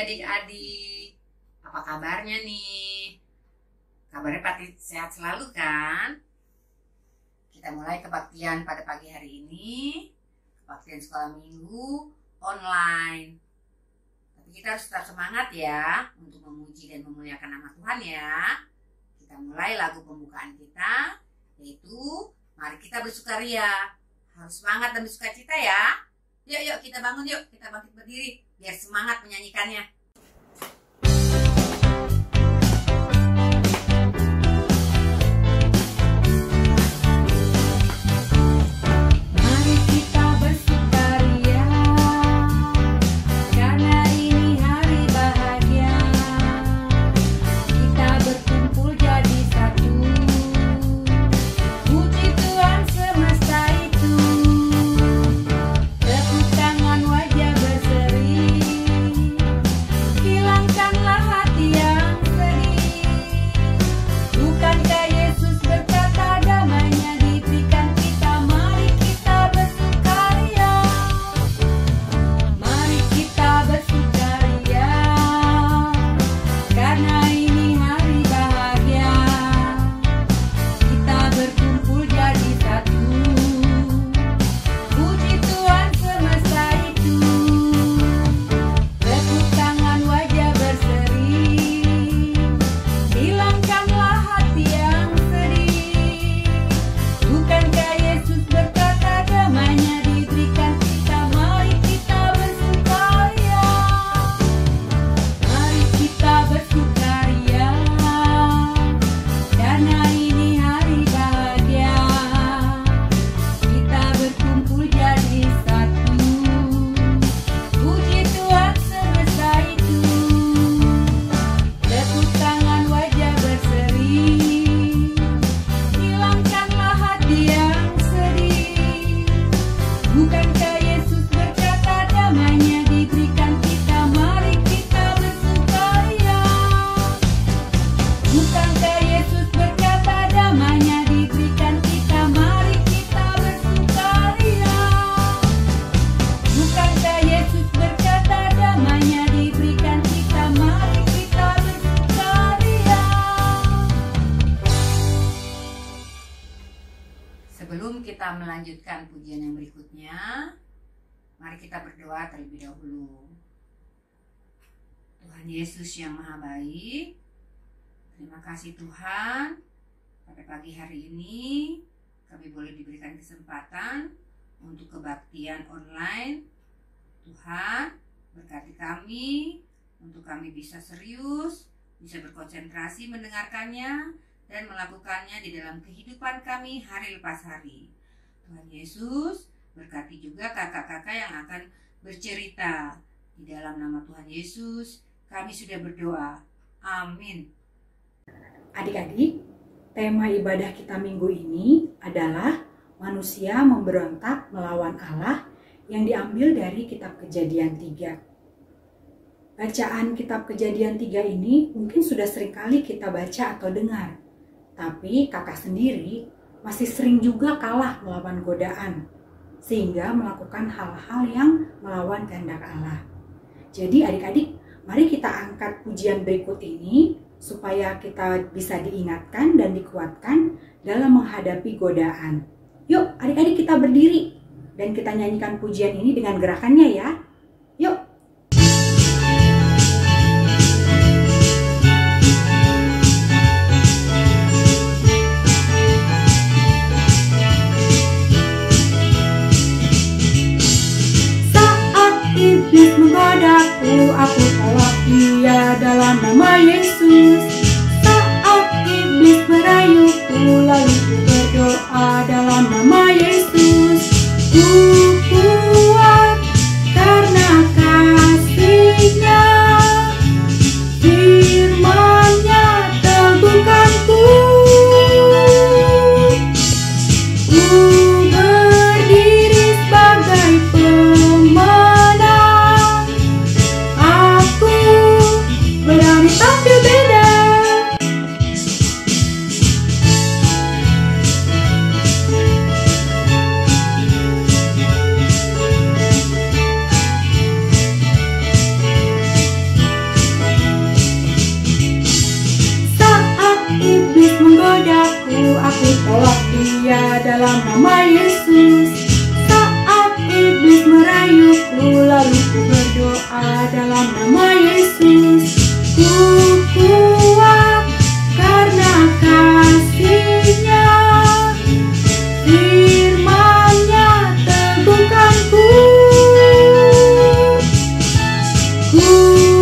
adik-adik, apa kabarnya nih? Kabarnya pasti sehat selalu kan? Kita mulai kebaktian pada pagi hari ini, kebaktian sekolah minggu online. Tapi kita harus tetap semangat ya untuk memuji dan memuliakan nama Tuhan ya. Kita mulai lagu pembukaan kita, yaitu mari kita bersukaria. Harus semangat dan bersukacita ya. Yuk kita bangun yuk, kita bangkit berdiri biar semangat menyanyikannya. Sebelum kita melanjutkan pujian yang berikutnya, mari kita berdoa terlebih dahulu. Tuhan Yesus yang Maha Baik, terima kasih Tuhan, pada pagi hari ini kami boleh diberikan kesempatan untuk kebaktian online. Tuhan, berkati kami, untuk kami bisa serius, bisa berkonsentrasi mendengarkannya, dan melakukannya di dalam kehidupan kami hari lepas hari. Tuhan Yesus, berkati juga kakak-kakak yang akan bercerita. Di dalam nama Tuhan Yesus, kami sudah berdoa. Amin. Adik-adik, tema ibadah kita minggu ini adalah manusia memberontak melawan Allah yang diambil dari kitab Kejadian 3. Bacaan kitab Kejadian 3 ini mungkin sudah seringkali kita baca atau dengar. Tapi kakak sendiri masih sering juga kalah melawan godaan, sehingga melakukan hal-hal yang melawan kehendak Allah. Jadi adik-adik, mari kita angkat pujian berikut ini, supaya kita bisa diingatkan dan dikuatkan dalam menghadapi godaan. Yuk adik-adik kita berdiri, dan kita nyanyikan pujian ini dengan gerakannya ya. Yuk. Iblis menggodaku, aku tolak dia dalam nama Yesus. Saat iblis merayuku, lalu ku berdoa dalam nama Yesus. Ku kuat karena aku tolak dia dalam nama Yesus. Saat iblis merayuku, lalu ku berdoa dalam nama Yesus. Ku kuat karena kasih-Nya, firman-Nya teguhkanku. Ku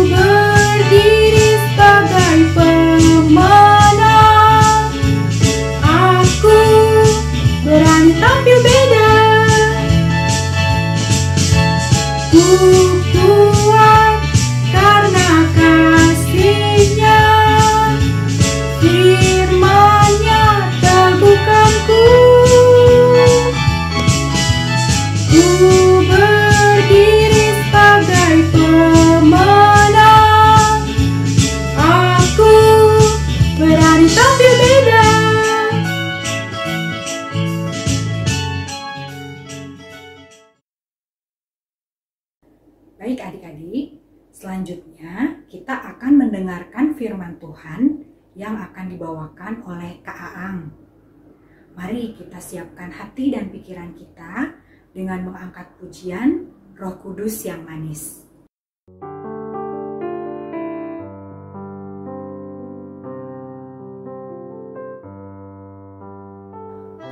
berdiri sebagai pemenang, aku berani tampil beda. Ku kuat karena kasih-Nya, firman-Nya teguhkanku. Ku berdiri sebagai pemenang, aku berani tampil beda. Baik adik-adik, selanjutnya kita akan mendengarkan firman Tuhan yang akan dibawakan oleh Kak Aang. Mari kita siapkan hati dan pikiran kita dengan mengangkat pujian Roh Kudus yang manis.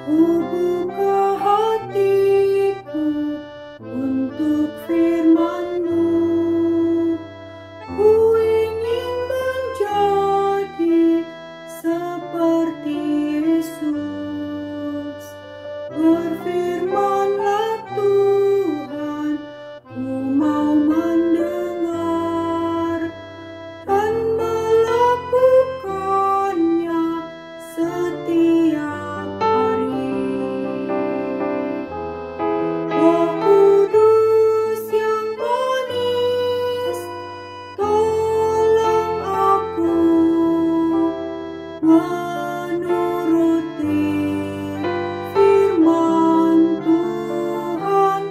Ku buka hatiku untuk firman-Mu. Ku ingin menjadi seperti Yesus. Berfirman-Lah Tuhan, ku mau mendengar dan melakukannya setiap hari. Roh Kudus yang manis, tolong aku menuruti firman Tuhan.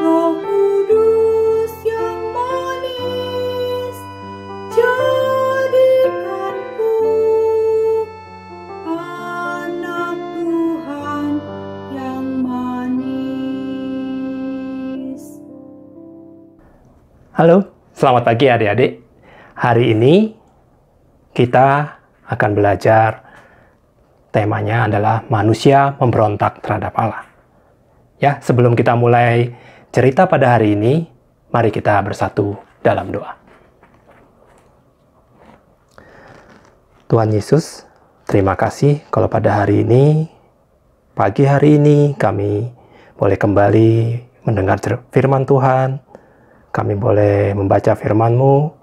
Roh Kudus yang manis, jadikanku anak Tuhan yang manis. Halo, selamat pagi adik-adik. Hari ini kita akan belajar, temanya adalah manusia memberontak terhadap Allah. Ya, sebelum kita mulai cerita pada hari ini, mari kita bersatu dalam doa. Tuhan Yesus, terima kasih kalau pada hari ini, pagi hari ini kami boleh kembali mendengar firman Tuhan. Kami boleh membaca firman-Mu.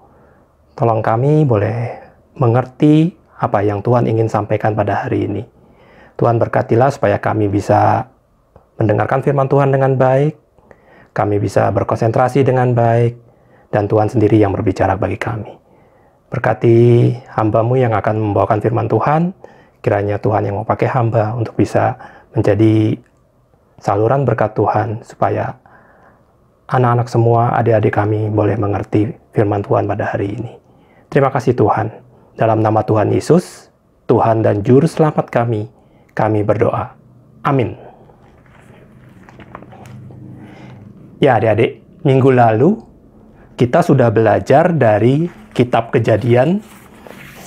Tolong kami boleh mengerti apa yang Tuhan ingin sampaikan pada hari ini. Tuhan berkatilah supaya kami bisa mendengarkan firman Tuhan dengan baik. Kami bisa berkonsentrasi dengan baik. Dan Tuhan sendiri yang berbicara bagi kami. Berkati hamba-Mu yang akan membawakan firman Tuhan. Kiranya Tuhan yang mau pakai hamba untuk bisa menjadi saluran berkat Tuhan, supaya anak-anak semua, adik-adik kami boleh mengerti firman Tuhan pada hari ini. Terima kasih Tuhan. Dalam nama Tuhan Yesus, Tuhan dan Juru Selamat kami berdoa. Amin. Ya adik-adik, minggu lalu kita sudah belajar dari kitab Kejadian.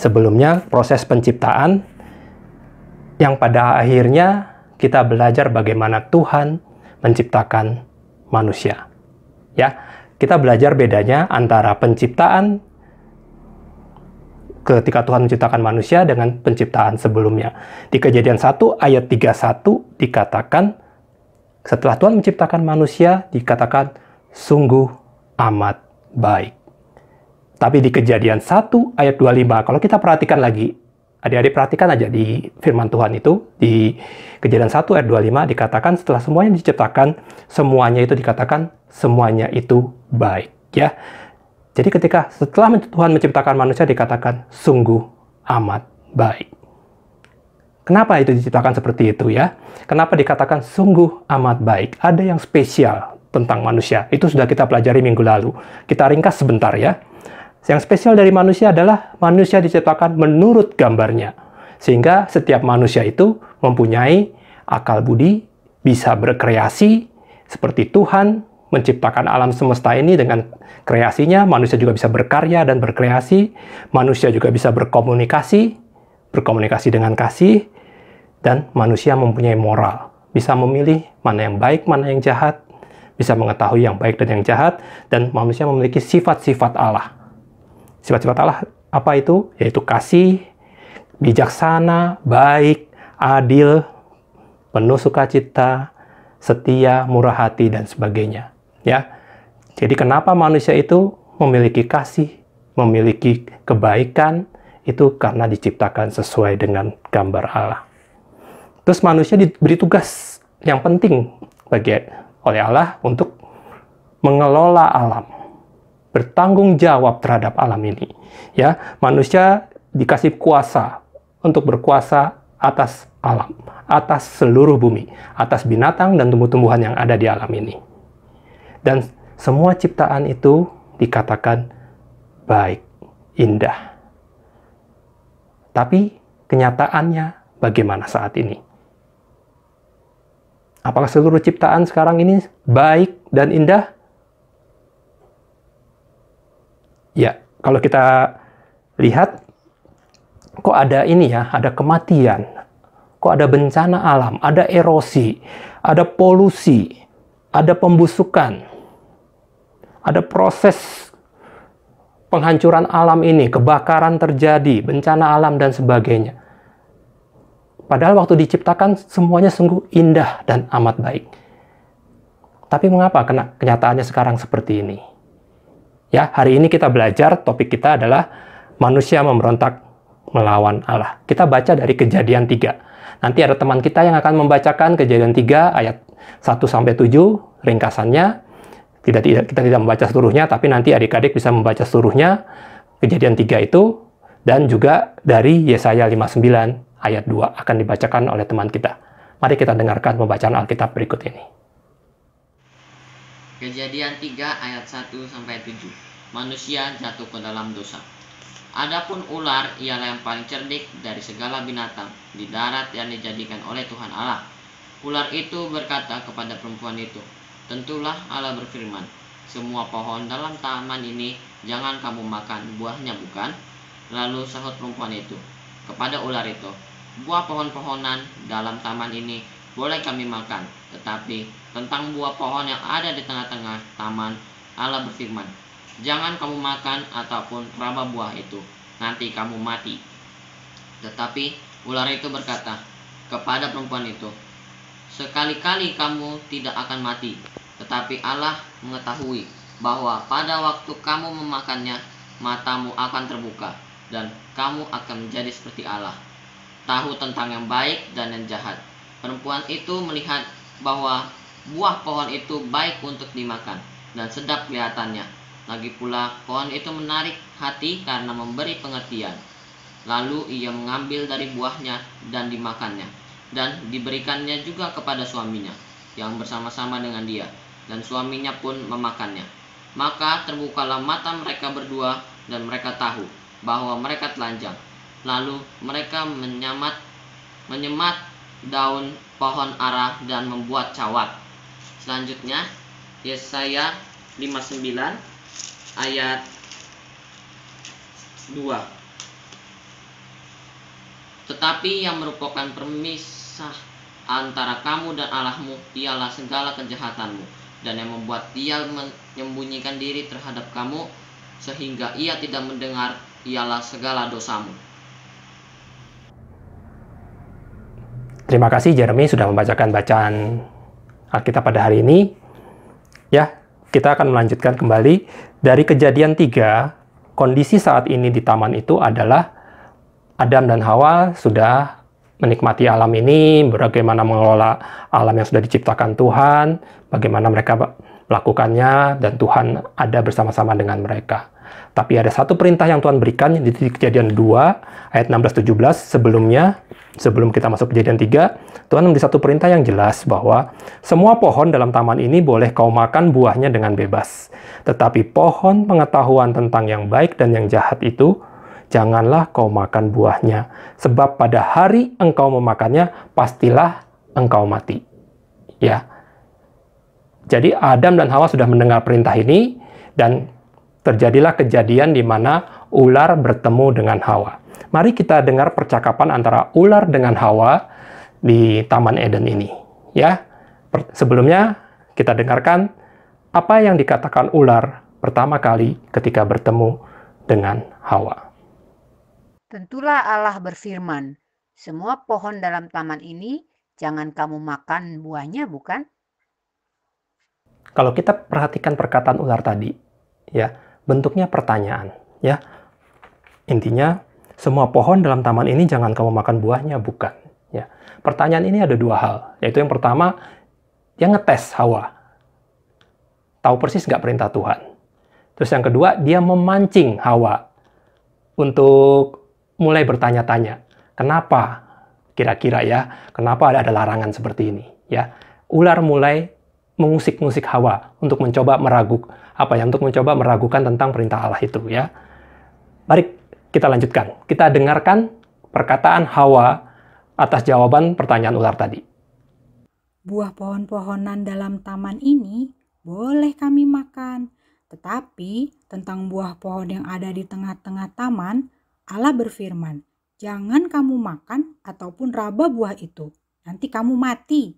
Sebelumnya proses penciptaan, yang pada akhirnya kita belajar bagaimana Tuhan menciptakan manusia. Ya, kita belajar bedanya antara penciptaan ketika Tuhan menciptakan manusia dengan penciptaan sebelumnya. Di Kejadian 1 ayat 31 dikatakan, setelah Tuhan menciptakan manusia, dikatakan sungguh amat baik. Tapi di Kejadian 1 ayat 25, kalau kita perhatikan lagi, adik-adik perhatikan aja di firman Tuhan itu, di Kejadian 1 ayat 25 dikatakan setelah semuanya diciptakan, semuanya itu dikatakan semuanya itu baik. Ya. Jadi ketika setelah Tuhan menciptakan manusia dikatakan sungguh amat baik. Kenapa itu diciptakan seperti itu ya? Kenapa dikatakan sungguh amat baik? Ada yang spesial tentang manusia. Itu sudah kita pelajari minggu lalu. Kita ringkas sebentar ya. Yang spesial dari manusia adalah manusia diciptakan menurut gambarnya. Sehingga setiap manusia itu mempunyai akal budi, bisa berkreasi seperti Tuhan menciptakan alam semesta ini dengan kreasinya. Manusia juga bisa berkarya dan berkreasi. Manusia juga bisa berkomunikasi dengan kasih. Dan manusia mempunyai moral, bisa memilih mana yang baik, mana yang jahat, bisa mengetahui yang baik dan yang jahat, dan manusia memiliki sifat-sifat Allah. Sifat-sifat Allah apa itu? Yaitu kasih, bijaksana, baik, adil, penuh sukacita, setia, murah hati, dan sebagainya. Ya, jadi kenapa manusia itu memiliki kasih, memiliki kebaikan, itu karena diciptakan sesuai dengan gambar Allah. Terus manusia diberi tugas yang penting oleh Allah untuk mengelola alam, bertanggung jawab terhadap alam ini. Ya, manusia dikasih kuasa untuk berkuasa atas alam, atas seluruh bumi, atas binatang dan tumbuh-tumbuhan yang ada di alam ini. Dan semua ciptaan itu dikatakan baik, indah. Tapi kenyataannya bagaimana saat ini? Apakah seluruh ciptaan sekarang ini baik dan indah? Ya, kalau kita lihat, kok ada ini ya, ada kematian, kok ada bencana alam, ada erosi, ada polusi, ada pembusukan, ada proses penghancuran alam ini, kebakaran terjadi, bencana alam dan sebagainya. Padahal waktu diciptakan semuanya sungguh indah dan amat baik. Tapi mengapa kenyataannya sekarang seperti ini? Ya, hari ini kita belajar, topik kita adalah manusia memberontak melawan Allah. Kita baca dari Kejadian 3. Nanti ada teman kita yang akan membacakan Kejadian 3 ayat 1-7 ringkasannya. Kita tidak membaca seluruhnya, tapi nanti adik-adik bisa membaca seluruhnya Kejadian 3 itu, dan juga dari Yesaya 59 ayat 2 akan dibacakan oleh teman kita. Mari kita dengarkan pembacaan Alkitab berikut ini. Kejadian 3 ayat 1-7. Manusia jatuh ke dalam dosa. Adapun ular ialah yang paling cerdik dari segala binatang di darat yang dijadikan oleh Tuhan Allah. Ular itu berkata kepada perempuan itu, "Tentulah Allah berfirman, semua pohon dalam taman ini jangan kamu makan buahnya, bukan?" Lalu sahut perempuan itu kepada ular itu, "Buah pohon-pohonan dalam taman ini boleh kami makan, tetapi tentang buah pohon yang ada di tengah-tengah taman, Allah berfirman, jangan kamu makan ataupun raba buah itu, nanti kamu mati." Tetapi ular itu berkata kepada perempuan itu, "Sekali-kali kamu tidak akan mati, tetapi Allah mengetahui bahwa pada waktu kamu memakannya, matamu akan terbuka, dan kamu akan menjadi seperti Allah, tahu tentang yang baik dan yang jahat." Perempuan itu melihat bahwa buah pohon itu baik untuk dimakan dan sedap kelihatannya. Lagi pula pohon itu menarik hati karena memberi pengertian. Lalu ia mengambil dari buahnya dan dimakannya, dan diberikannya juga kepada suaminya yang bersama-sama dengan dia, dan suaminya pun memakannya. Maka terbukalah mata mereka berdua, dan mereka tahu bahwa mereka telanjang. Lalu mereka menyemat daun pohon ara dan membuat cawat. Selanjutnya Yesaya 59 ayat 2. Tetapi yang merupakan permisah antara kamu dan Allahmu ialah segala kejahatanmu, dan yang membuat dia menyembunyikan diri terhadap kamu sehingga ia tidak mendengar ialah segala dosamu. Terima kasih Jeremy sudah membacakan bacaan Alkitab pada hari ini. Ya, kita akan melanjutkan kembali dari Kejadian 3. Kondisi saat ini di taman itu adalah Adam dan Hawa sudah menikmati alam ini, bagaimana mengelola alam yang sudah diciptakan Tuhan, bagaimana mereka melakukannya, dan Tuhan ada bersama-sama dengan mereka. Tapi ada satu perintah yang Tuhan berikan di Kejadian 2 ayat 16-17 sebelum kita masuk Kejadian 3, Tuhan memberi satu perintah yang jelas bahwa semua pohon dalam taman ini boleh kau makan buahnya dengan bebas. Tetapi pohon pengetahuan tentang yang baik dan yang jahat itu janganlah kau makan buahnya, sebab pada hari engkau memakannya, pastilah engkau mati. Ya. Jadi Adam dan Hawa sudah mendengar perintah ini, dan terjadilah kejadian di mana ular bertemu dengan Hawa. Mari kita dengar percakapan antara ular dengan Hawa di Taman Eden ini. Ya. Sebelumnya kita dengarkan apa yang dikatakan ular pertama kali ketika bertemu dengan Hawa. Tentulah Allah berfirman, semua pohon dalam taman ini jangan kamu makan buahnya, bukan? Kalau kita perhatikan perkataan ular tadi, ya, bentuknya pertanyaan, ya. Intinya, semua pohon dalam taman ini jangan kamu makan buahnya, bukan? Ya. Pertanyaan ini ada dua hal, yaitu yang pertama, dia ngetes Hawa. Tahu persis nggak perintah Tuhan. Terus yang kedua, dia memancing Hawa untuk mulai bertanya-tanya, kenapa kira-kira ya, kenapa ada larangan seperti ini? Ya, ular mulai mengusik-ngusik Hawa untuk mencoba meragukan tentang perintah Allah itu, ya. Mari kita lanjutkan. Kita dengarkan perkataan Hawa atas jawaban pertanyaan ular tadi. Buah pohon-pohonan dalam taman ini boleh kami makan, tetapi tentang buah pohon yang ada di tengah-tengah taman, Allah berfirman, jangan kamu makan ataupun raba buah itu, nanti kamu mati.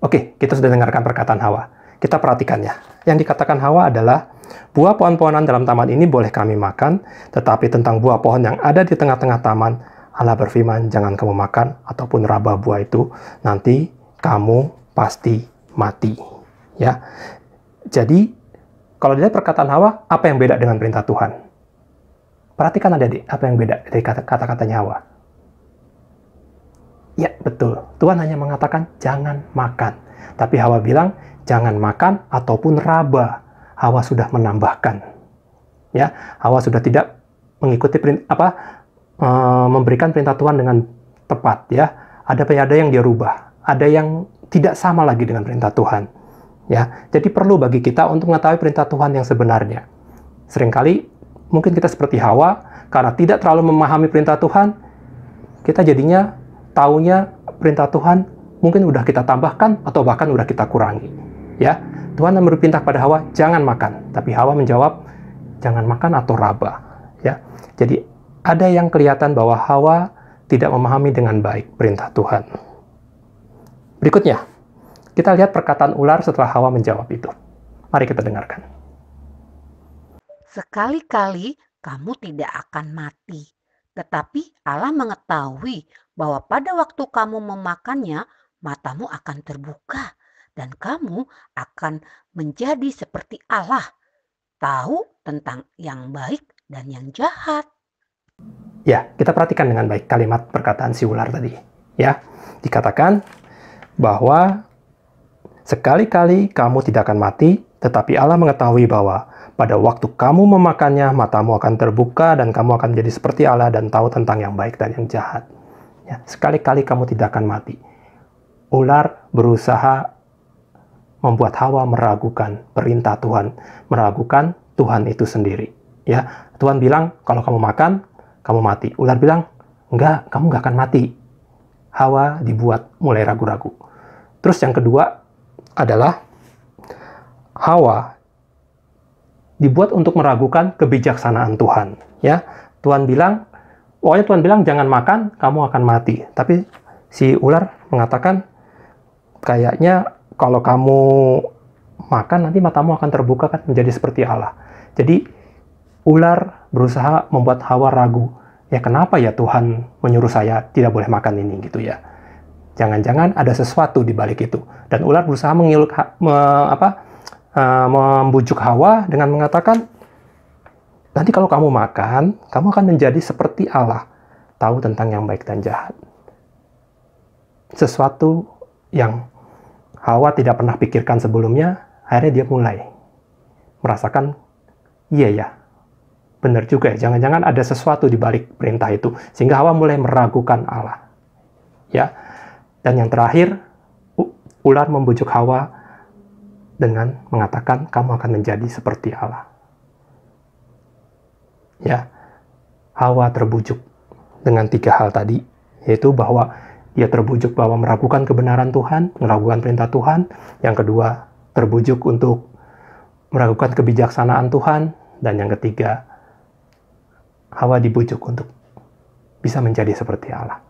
Oke, kita sudah dengarkan perkataan Hawa. Kita perhatikan ya. Yang dikatakan Hawa adalah, buah pohon-pohonan dalam taman ini boleh kami makan, tetapi tentang buah pohon yang ada di tengah-tengah taman, Allah berfirman, jangan kamu makan ataupun raba buah itu, nanti kamu pasti mati. Ya. Jadi, kalau dilihat perkataan Hawa, apa yang beda dengan perintah Tuhan? Perhatikan adik-adik, apa yang beda dari kata-katanya Hawa? Ya, betul. Tuhan hanya mengatakan jangan makan. Tapi Hawa bilang jangan makan ataupun raba. Hawa sudah menambahkan. Ya, Hawa sudah tidak mengikuti memberikan perintah Tuhan dengan tepat, ya. Ada yang dia rubah, ada yang tidak sama lagi dengan perintah Tuhan. Ya, jadi perlu bagi kita untuk mengetahui perintah Tuhan yang sebenarnya. Seringkali mungkin kita seperti Hawa, karena tidak terlalu memahami perintah Tuhan, kita jadinya taunya perintah Tuhan mungkin udah kita tambahkan atau bahkan udah kita kurangi. Ya, Tuhan memberi perintah pada Hawa jangan makan, tapi Hawa menjawab jangan makan atau raba. Ya, jadi ada yang kelihatan bahwa Hawa tidak memahami dengan baik perintah Tuhan. Berikutnya, kita lihat perkataan ular setelah Hawa menjawab itu. Mari kita dengarkan. Sekali-kali kamu tidak akan mati, tetapi Allah mengetahui bahwa pada waktu kamu memakannya, matamu akan terbuka dan kamu akan menjadi seperti Allah, tahu tentang yang baik dan yang jahat. Ya, kita perhatikan dengan baik kalimat perkataan si ular tadi. Ya, dikatakan bahwa sekali-kali kamu tidak akan mati, tetapi Allah mengetahui bahwa pada waktu kamu memakannya, matamu akan terbuka dan kamu akan menjadi seperti Allah dan tahu tentang yang baik dan yang jahat. Ya, sekali-kali kamu tidak akan mati. Ular berusaha membuat Hawa meragukan perintah Tuhan, meragukan Tuhan itu sendiri. Ya, Tuhan bilang kalau kamu makan, kamu mati. Ular bilang enggak, kamu nggak akan mati. Hawa dibuat mulai ragu-ragu. Terus yang kedua adalah Hawa dibuat untuk meragukan kebijaksanaan Tuhan. Ya, Tuhan bilang jangan makan, kamu akan mati. Tapi si ular mengatakan kayaknya kalau kamu makan nanti matamu akan terbuka kan menjadi seperti Allah. Jadi ular berusaha membuat Hawa ragu. Ya kenapa ya Tuhan menyuruh saya tidak boleh makan ini gitu ya. Jangan-jangan ada sesuatu di balik itu. Dan ular berusaha membujuk Hawa dengan mengatakan, nanti kalau kamu makan, kamu akan menjadi seperti Allah, tahu tentang yang baik dan jahat. Sesuatu yang Hawa tidak pernah pikirkan sebelumnya, akhirnya dia mulai merasakan, iya ya, benar juga ya, jangan-jangan ada sesuatu di balik perintah itu, sehingga Hawa mulai meragukan Allah. Ya, dan yang terakhir, ular membujuk Hawa dengan mengatakan, kamu akan menjadi seperti Allah. Ya, Hawa terbujuk dengan 3 hal tadi, yaitu bahwa dia terbujuk bahwa meragukan kebenaran Tuhan, meragukan perintah Tuhan. Yang kedua, terbujuk untuk meragukan kebijaksanaan Tuhan. Dan yang ketiga, Hawa dibujuk untuk bisa menjadi seperti Allah.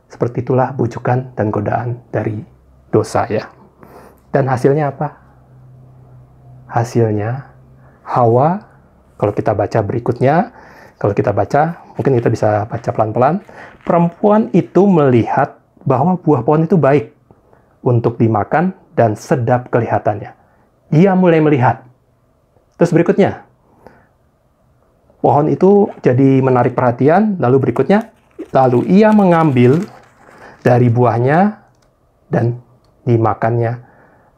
Seperti itulah bujukan dan godaan dari dosa ya. Dan hasilnya apa? Hasilnya Hawa, kalau kita baca berikutnya, kalau kita baca, mungkin kita bisa baca pelan-pelan. Perempuan itu melihat bahwa buah pohon itu baik untuk dimakan dan sedap kelihatannya. Dia mulai melihat. Terus berikutnya, pohon itu jadi menarik perhatian. Lalu berikutnya, lalu ia mengambil dari buahnya dan dimakannya.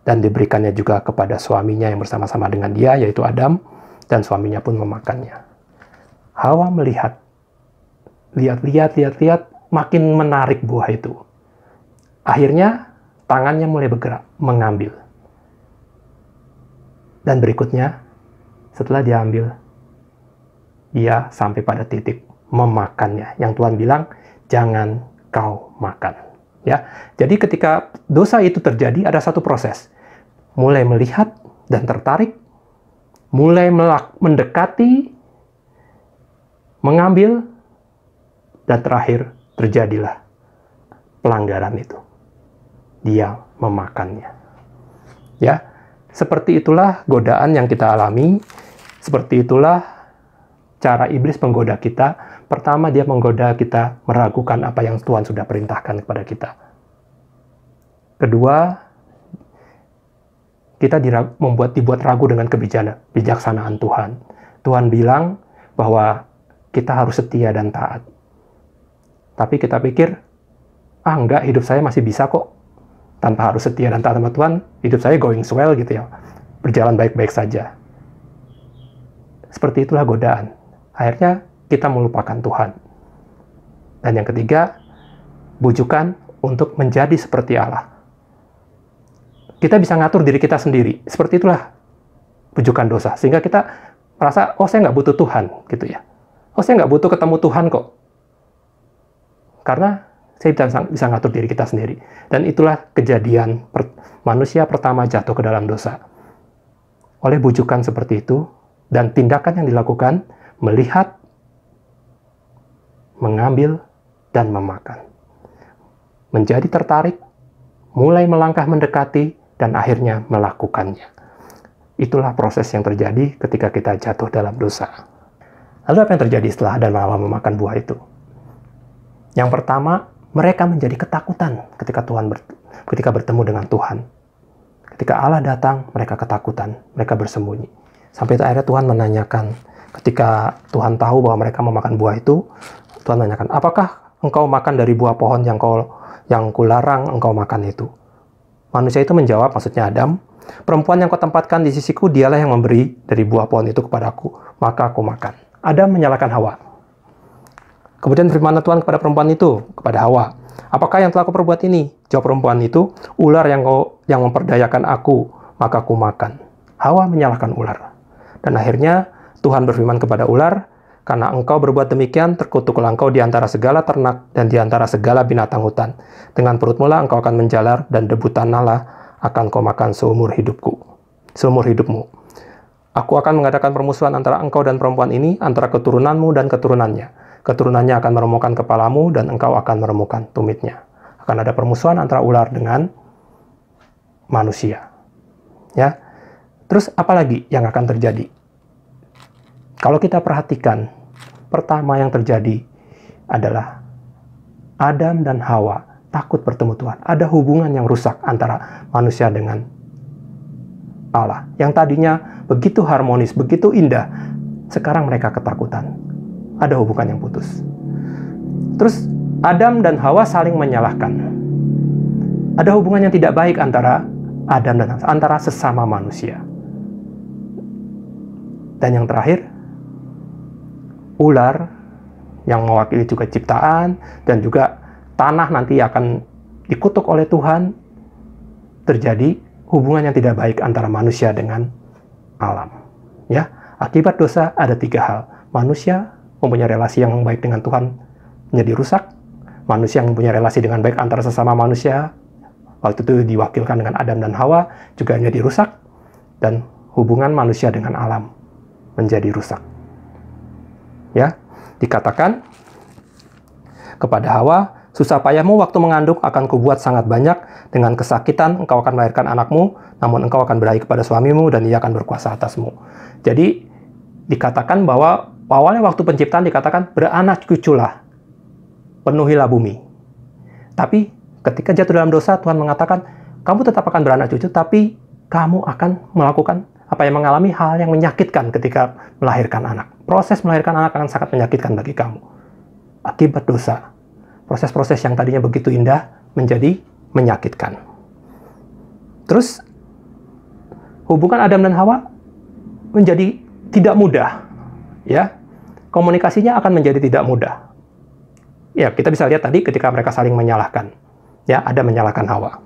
Dan diberikannya juga kepada suaminya yang bersama-sama dengan dia, yaitu Adam. Dan suaminya pun memakannya. Hawa melihat, lihat, makin menarik buah itu. Akhirnya, tangannya mulai bergerak, mengambil. Dan berikutnya, setelah diambil, dia sampai pada titik memakannya. Yang Tuhan bilang, jangan kau makan. Ya, jadi ketika dosa itu terjadi, ada satu proses. Mulai melihat dan tertarik, mulai mendekati, mengambil, dan terakhir terjadilah pelanggaran itu. Dia memakannya. Ya, seperti itulah godaan yang kita alami. Seperti itulah cara iblis menggoda kita. Pertama, dia menggoda kita meragukan apa yang Tuhan sudah perintahkan kepada kita. Kedua, kita dibuat ragu dengan kebijaksanaan Tuhan. Tuhan bilang bahwa kita harus setia dan taat. Tapi kita pikir, enggak, hidup saya masih bisa kok. Tanpa harus setia dan taat sama Tuhan, hidup saya going swell gitu ya. Berjalan baik-baik saja. Seperti itulah godaan. Akhirnya kita melupakan Tuhan. Dan yang ketiga, bujukan untuk menjadi seperti Allah. Kita bisa ngatur diri kita sendiri. Seperti itulah bujukan dosa. Sehingga kita merasa, saya nggak butuh Tuhan gitu ya. Saya nggak butuh ketemu Tuhan kok. Karena saya bisa ngatur diri kita sendiri. Dan itulah kejadian manusia pertama jatuh ke dalam dosa. Oleh bujukan seperti itu, dan tindakan yang dilakukan, melihat, mengambil, dan memakan. Menjadi tertarik, mulai melangkah mendekati, dan akhirnya melakukannya. Itulah proses yang terjadi ketika kita jatuh dalam dosa. Lalu apa yang terjadi setelah Adam dan Hawa memakan buah itu? Yang pertama, mereka menjadi ketakutan ketika bertemu dengan Tuhan. Ketika Allah datang, mereka ketakutan, mereka bersembunyi. Sampai akhirnya Tuhan menanyakan, ketika Tuhan tahu bahwa mereka memakan buah itu, Tuhan menanyakan, apakah engkau makan dari buah pohon yang kularang engkau makan itu? Manusia itu menjawab, maksudnya Adam, perempuan yang kau tempatkan di sisiku, dialah yang memberi dari buah pohon itu kepadaku, maka aku makan. Adam menyalahkan Hawa. Kemudian firman Tuhan kepada perempuan itu, kepada Hawa, apakah yang telah kau perbuat ini? Jawab perempuan itu, ular yang memperdayakan aku, maka aku makan. Hawa menyalahkan ular. Dan akhirnya Tuhan berfirman kepada ular, karena engkau berbuat demikian, terkutuklah engkau di antara segala ternak dan di antara segala binatang hutan. Dengan perutmu lah engkau akan menjalar, dan debu tanah lah akan kau makan seumur hidupmu. Aku akan mengadakan permusuhan antara engkau dan perempuan ini, antara keturunanmu dan keturunannya. Keturunannya akan meremukkan kepalamu, dan engkau akan meremukkan tumitnya. Akan ada permusuhan antara ular dengan manusia. Ya. Terus apa lagi yang akan terjadi? Kalau kita perhatikan, pertama yang terjadi adalah Adam dan Hawa takut bertemu Tuhan. Ada hubungan yang rusak antara manusia dengan Allah. Yang tadinya begitu harmonis, begitu indah, sekarang mereka ketakutan. Ada hubungan yang putus. Terus Adam dan Hawa saling menyalahkan. Ada hubungan yang tidak baik antara Adam dan Hawa, antara sesama manusia. Dan yang terakhir, ular yang mewakili juga ciptaan dan juga tanah nanti akan dikutuk oleh Tuhan. Terjadi hubungan yang tidak baik antara manusia dengan alam. Ya, akibat dosa ada 3 hal. Manusia mempunyai relasi yang baik dengan Tuhan menjadi rusak. Manusia yang mempunyai relasi dengan baik antara sesama manusia, waktu itu diwakilkan dengan Adam dan Hawa, juga menjadi rusak. Dan hubungan manusia dengan alam menjadi rusak. Ya, dikatakan kepada Hawa, susah payahmu waktu mengandung akan kubuat sangat banyak, dengan kesakitan engkau akan melahirkan anakmu, namun engkau akan berahi kepada suamimu dan ia akan berkuasa atasmu. Jadi dikatakan bahwa awalnya waktu penciptaan dikatakan beranak cuculah, penuhilah bumi. Tapi ketika jatuh dalam dosa, Tuhan mengatakan kamu tetap akan beranak cucu, tapi kamu akan melakukan mengalami hal yang menyakitkan ketika melahirkan anak. Proses melahirkan anak akan sangat menyakitkan bagi kamu. Akibat dosa, proses-proses yang tadinya begitu indah menjadi menyakitkan. Terus, hubungan Adam dan Hawa menjadi tidak mudah. Ya, komunikasinya akan menjadi tidak mudah. Ya, kita bisa lihat tadi ketika mereka saling menyalahkan. Ya, Adam menyalahkan Hawa.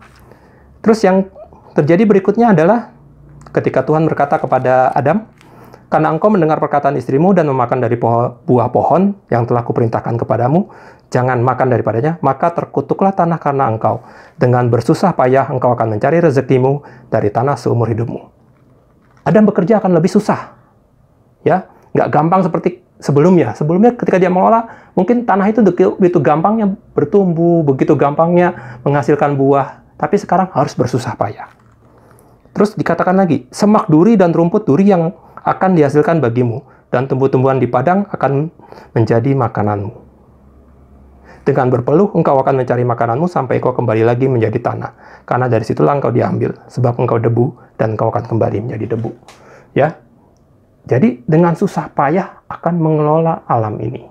Terus yang terjadi berikutnya adalah ketika Tuhan berkata kepada Adam, karena engkau mendengar perkataan istrimu dan memakan dari buah pohon yang telah kuperintahkan kepadamu, jangan makan daripadanya, maka terkutuklah tanah karena engkau. Dengan bersusah payah engkau akan mencari rezekimu dari tanah seumur hidupmu. Adam bekerja akan lebih susah. Ya, nggak gampang seperti sebelumnya. Sebelumnya ketika dia mengolah, mungkin tanah itu begitu gampangnya bertumbuh, begitu gampangnya menghasilkan buah. Tapi sekarang harus bersusah payah. Terus dikatakan lagi, semak duri dan rumput duri yang akan dihasilkan bagimu, dan tumbuh-tumbuhan di padang akan menjadi makananmu. Dengan berpeluh engkau akan mencari makananmu sampai kau kembali lagi menjadi tanah, karena dari situlah engkau diambil, sebab engkau debu dan engkau akan kembali menjadi debu. Ya, jadi dengan susah payah akan mengelola alam ini.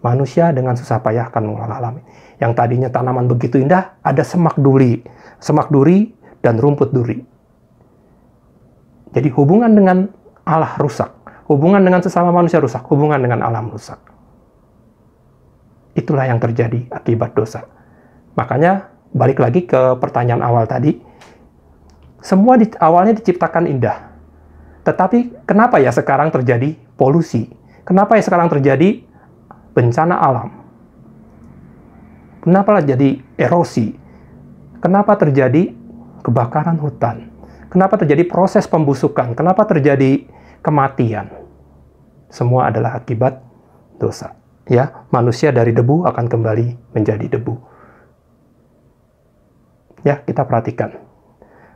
Manusia dengan susah payah akan mengelola alam ini. Yang tadinya tanaman begitu indah, ada semak duri dan rumput duri. Jadi hubungan dengan Allah rusak, hubungan dengan sesama manusia rusak, hubungan dengan alam rusak. Itulah yang terjadi akibat dosa. Makanya balik lagi ke pertanyaan awal tadi, semua awalnya diciptakan indah. Tetapi kenapa ya sekarang terjadi polusi? Kenapa ya sekarang terjadi bencana alam? Kenapa jadi erosi? Kenapa terjadi kebakaran hutan? Kenapa terjadi proses pembusukan? Kenapa terjadi kematian? Semua adalah akibat dosa. Ya, manusia dari debu akan kembali menjadi debu. Ya, kita perhatikan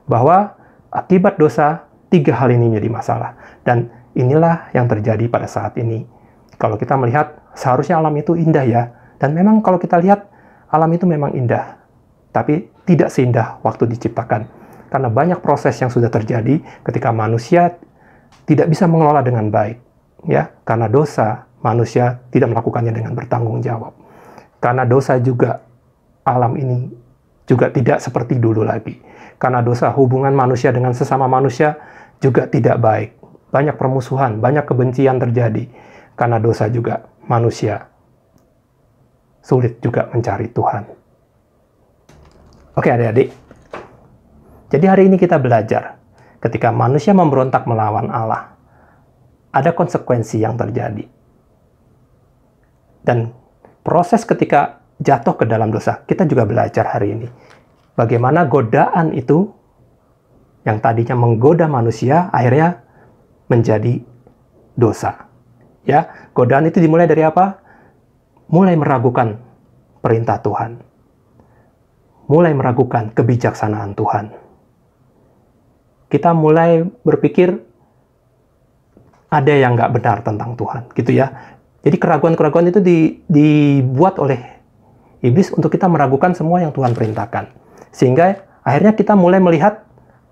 bahwa akibat dosa 3 hal ini menjadi masalah. Dan inilah yang terjadi pada saat ini. Kalau kita melihat, seharusnya alam itu indah ya. Dan memang kalau kita lihat, alam itu memang indah. Tapi tidak seindah waktu diciptakan. Karena banyak proses yang sudah terjadi ketika manusia tidak bisa mengelola dengan baik. Ya, karena dosa, manusia tidak melakukannya dengan bertanggung jawab. Karena dosa juga, alam ini juga tidak seperti dulu lagi. Karena dosa, hubungan manusia dengan sesama manusia juga tidak baik. Banyak permusuhan, banyak kebencian terjadi. Karena dosa juga, manusia sulit juga mencari Tuhan. Oke adik-adik. Jadi hari ini kita belajar, ketika manusia memberontak melawan Allah, ada konsekuensi yang terjadi. Dan proses ketika jatuh ke dalam dosa, kita juga belajar hari ini. Bagaimana godaan itu, yang tadinya menggoda manusia, akhirnya menjadi dosa. Ya, godaan itu dimulai dari apa? Mulai meragukan perintah Tuhan. Mulai meragukan kebijaksanaan Tuhan. Kita mulai berpikir ada yang nggak benar tentang Tuhan, gitu ya. Jadi keraguan-keraguan itu dibuat oleh iblis untuk kita meragukan semua yang Tuhan perintahkan. Sehingga akhirnya kita mulai melihat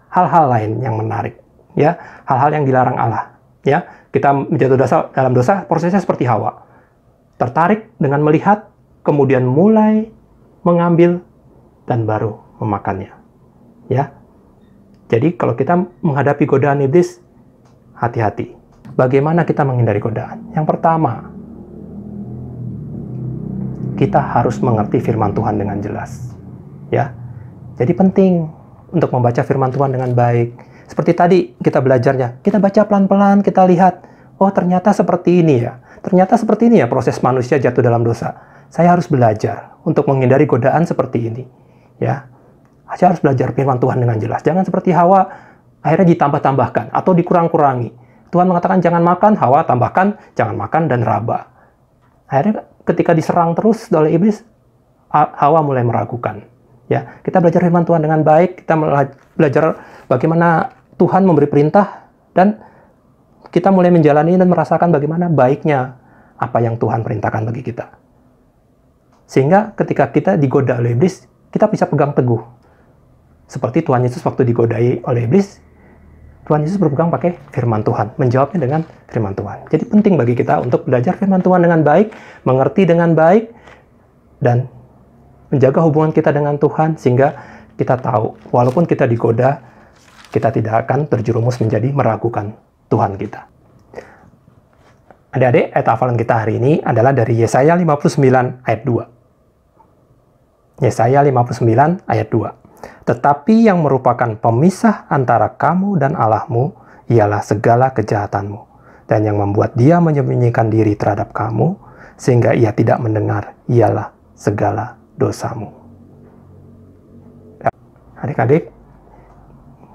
hal-hal lain yang menarik, ya, hal-hal yang dilarang Allah, ya. Kita menjatuh dalam dosa, prosesnya seperti Hawa. Tertarik dengan melihat, kemudian mulai mengambil dan baru memakannya, ya. Jadi kalau kita menghadapi godaan iblis, hati-hati. Bagaimana kita menghindari godaan? Yang pertama, kita harus mengerti firman Tuhan dengan jelas. Ya, jadi penting untuk membaca firman Tuhan dengan baik. Seperti tadi kita belajarnya, kita baca pelan-pelan, kita lihat, oh ternyata seperti ini ya. ternyata seperti ini ya proses manusia jatuh dalam dosa. Saya harus belajar untuk menghindari godaan seperti ini. Ya, saya harus belajar firman Tuhan dengan jelas. Jangan seperti Hawa, akhirnya ditambah-tambahkan atau dikurang-kurangi. Tuhan mengatakan jangan makan, Hawa tambahkan jangan makan dan raba. Akhirnya ketika diserang terus oleh iblis, Hawa mulai meragukan. Ya, kita belajar firman Tuhan dengan baik, kita belajar bagaimana Tuhan memberi perintah, dan kita mulai menjalani dan merasakan bagaimana baiknya apa yang Tuhan perintahkan bagi kita. Sehingga ketika kita digoda oleh iblis, kita bisa pegang teguh. Seperti Tuhan Yesus waktu digodai oleh iblis, Tuhan Yesus berpegang pakai firman Tuhan, menjawabnya dengan firman Tuhan. Jadi penting bagi kita untuk belajar firman Tuhan dengan baik, mengerti dengan baik, dan menjaga hubungan kita dengan Tuhan, sehingga kita tahu, walaupun kita digoda, kita tidak akan terjerumus menjadi meragukan Tuhan kita. Adik-adik, ayat hafalan kita hari ini adalah dari Yesaya 59 ayat 2. Yesaya 59 ayat 2. Tetapi yang merupakan pemisah antara kamu dan Allahmu ialah segala kejahatanmu, dan yang membuat dia menyembunyikan diri terhadap kamu sehingga ia tidak mendengar ialah segala dosamu. Adik-adik,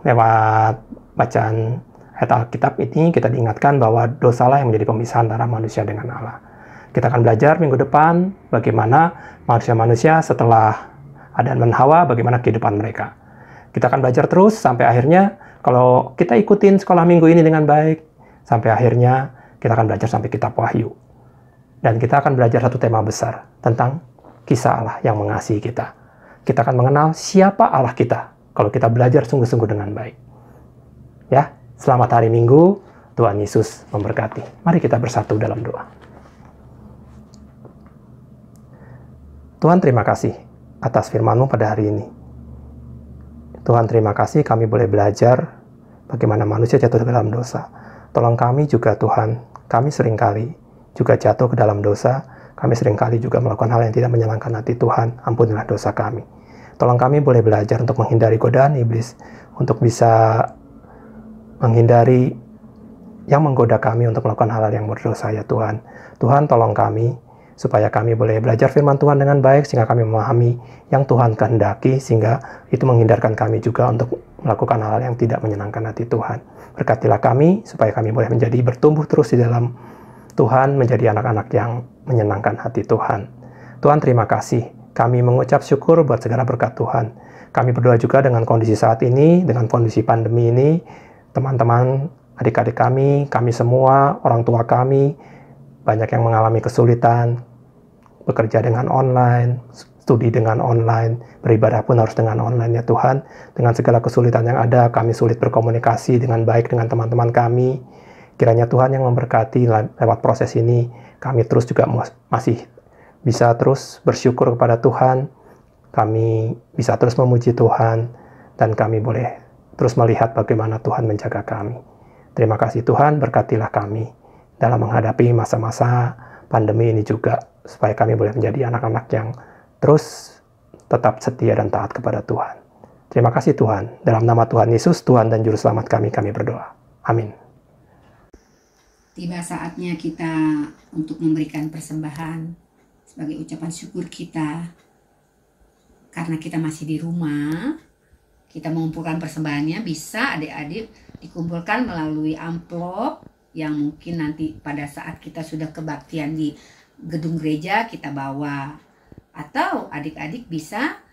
lewat bacaan ayat Alkitab ini kita diingatkan bahwa dosalah yang menjadi pemisah antara manusia dengan Allah. Kita akan belajar minggu depan bagaimana manusia-manusia setelah Adam dan Hawa, bagaimana kehidupan mereka. Kita akan belajar terus sampai akhirnya, kalau kita ikutin sekolah minggu ini dengan baik, sampai akhirnya kita akan belajar sampai kitab Wahyu. Dan kita akan belajar satu tema besar tentang kisah Allah yang mengasihi kita. Kita akan mengenal siapa Allah kita kalau kita belajar sungguh-sungguh dengan baik. Ya, selamat hari Minggu, Tuhan Yesus memberkati. Mari kita bersatu dalam doa. Tuhan, terima kasih atas firman-Mu pada hari ini. Tuhan, terima kasih kami boleh belajar bagaimana manusia jatuh ke dalam dosa. Tolong kami juga Tuhan, kami seringkali juga jatuh ke dalam dosa. Kami seringkali juga melakukan hal yang tidak menyenangkan hati Tuhan. Ampunilah dosa kami. Tolong kami boleh belajar untuk menghindari godaan iblis, untuk bisa menghindari yang menggoda kami untuk melakukan hal-hal yang berdosa ya Tuhan. Tuhan, tolong kami supaya kami boleh belajar firman Tuhan dengan baik, sehingga kami memahami yang Tuhan kehendaki, sehingga itu menghindarkan kami juga untuk melakukan hal-hal yang tidak menyenangkan hati Tuhan. Berkatilah kami supaya kami boleh menjadi bertumbuh terus di dalam Tuhan, menjadi anak-anak yang menyenangkan hati Tuhan. Tuhan, terima kasih. Kami mengucap syukur buat segala berkat Tuhan. Kami berdoa juga dengan kondisi saat ini, dengan kondisi pandemi ini, teman-teman, adik-adik kami semua, orang tua kami, banyak yang mengalami kesulitan, bekerja dengan online, studi dengan online, beribadah pun harus dengan online ya Tuhan. Dengan segala kesulitan yang ada, kami sulit berkomunikasi dengan baik dengan teman-teman kami. Kiranya Tuhan yang memberkati lewat proses ini, kami terus juga masih bisa terus bersyukur kepada Tuhan, kami bisa terus memuji Tuhan, dan kami boleh terus melihat bagaimana Tuhan menjaga kami. Terima kasih Tuhan, berkatilah kami dalam menghadapi masa-masa pandemi ini juga, supaya kami boleh menjadi anak-anak yang terus tetap setia dan taat kepada Tuhan. Terima kasih Tuhan, dalam nama Tuhan Yesus, Tuhan dan Juru Selamat kami berdoa. Amin. Tiba saatnya kita untuk memberikan persembahan sebagai ucapan syukur kita. Karena kita masih di rumah, kita mengumpulkan persembahannya, bisa adik-adik dikumpulkan melalui amplop yang mungkin nanti pada saat kita sudah kebaktian di gedung gereja kita bawa. Atau adik-adik bisa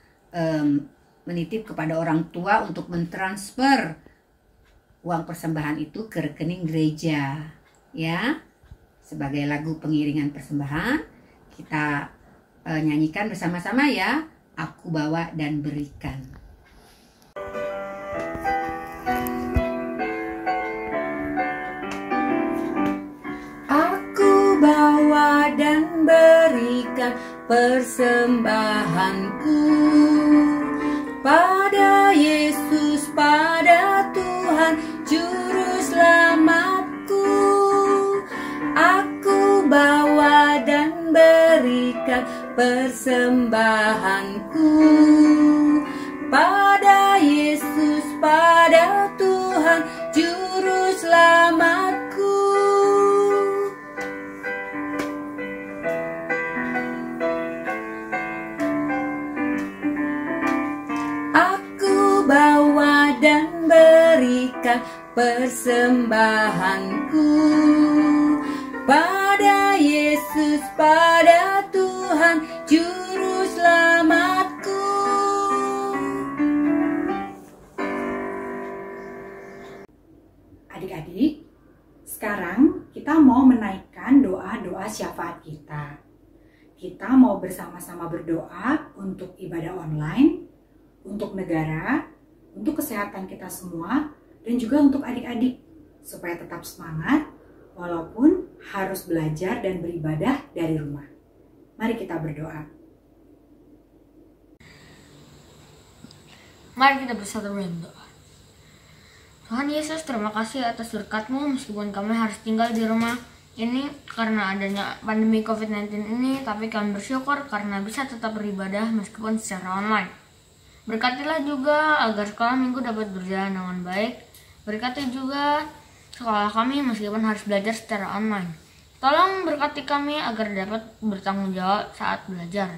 menitip kepada orang tua untuk mentransfer uang persembahan itu ke rekening gereja. Ya, sebagai lagu pengiringan persembahan kita nyanyikan bersama-sama ya, Aku Bawa dan Berikan. Aku bawa dan berikan persembahanku pada Yesus, pada Tuhan Juru Selamatku. Aku bawa dan berikan persembahanku pada Yesus, pada Tuhan Juru Selamatku. berikan persembahanku pada Yesus, pada Tuhan Juru Selamatku. Adik-adik, sekarang kita mau menaikkan doa-doa syafaat kita. Kita mau bersama-sama berdoa untuk ibadah online, untuk negara, untuk kesehatan kita semua, dan juga untuk adik-adik, supaya tetap semangat walaupun harus belajar dan beribadah dari rumah. Mari kita berdoa. Mari kita bersatu berdoa. Tuhan Yesus, terima kasih atas berkat-Mu meskipun kami harus tinggal di rumah ini karena adanya pandemi COVID-19 ini, tapi kami bersyukur karena bisa tetap beribadah meskipun secara online. Berkatilah juga agar sekolah minggu dapat berjalan dengan baik. Berkati juga sekolah kami meskipun harus belajar secara online. Tolong berkati kami agar dapat bertanggung jawab saat belajar.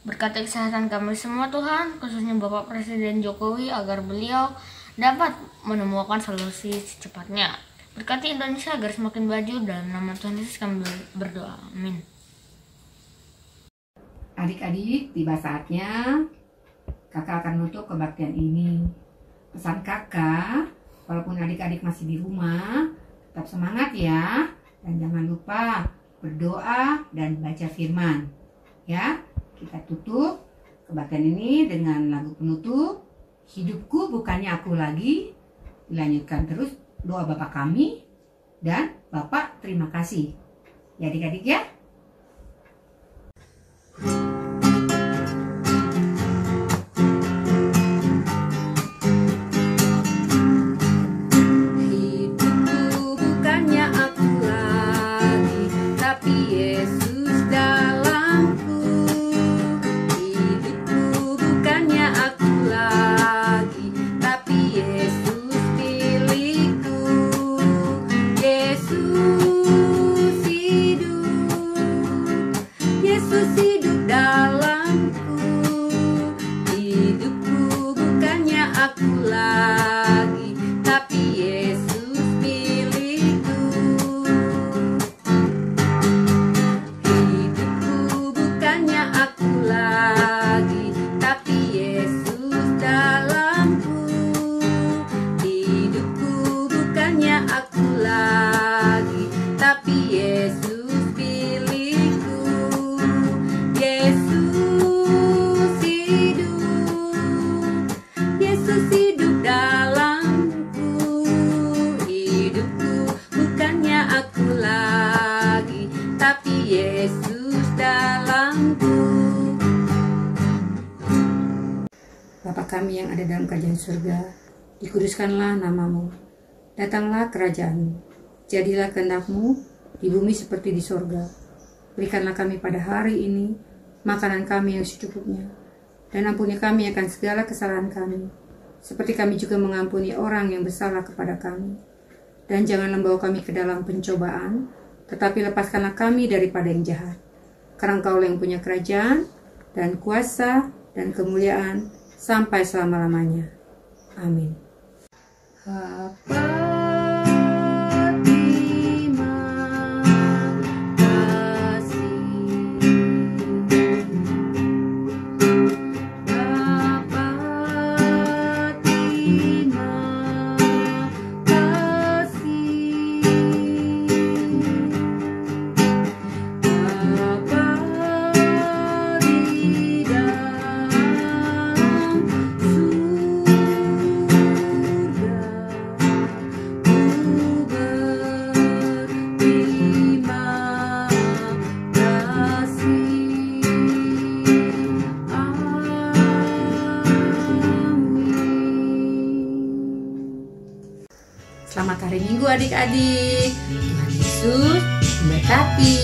Berkati kesehatan kami semua Tuhan, khususnya Bapak Presiden Jokowi agar beliau dapat menemukan solusi secepatnya. Berkati Indonesia agar semakin maju, dalam nama Tuhan Yesus kami berdoa. Amin. Adik-adik, tiba saatnya kakak akan menutup kebaktian ini. Pesan kakak, walaupun adik-adik masih di rumah, tetap semangat ya. Dan jangan lupa berdoa dan baca firman. Ya, kita tutup kebaktian ini dengan lagu penutup. Hidupku bukannya aku lagi. Dilanjutkan terus doa Bapa kami dan Bapak terima kasih. Ya adik-adik ya. Hidupku bukannya aku lagi, tapi Yesus dalamku. Hidupku bukannya aku lagi, tapi Yesus milikku. Yesus hidup, Yesus hidup dalamku. Hidupku bukannya aku lagi, tapi Yesus milikku. Hidupku bukannya aku lagi, tapi Yesus dalamku. Hidupku bukannya aku lagi, tapi Yesus milikku. Yesus hidup, Yesus hidup dalamku. Hidupku bukannya aku lagi, tapi Yesus dalamku. Bapa kami yang ada dalam kerajaan surga, dikuduskanlah namamu. Datanglah kerajaanmu. Jadilah kehendak-Mu di bumi seperti di sorga. Berikanlah kami pada hari ini makanan kami yang secukupnya. Dan ampuni kami akan segala kesalahan kami, seperti kami juga mengampuni orang yang bersalah kepada kami. Dan jangan membawa kami ke dalam pencobaan, tetapi lepaskanlah kami daripada yang jahat. Karena Engkau yang punya kerajaan, dan kuasa, dan kemuliaan, sampai selama-lamanya. Amin. Selamat hari Minggu adik-adik. Tuhan Yesus memberkati.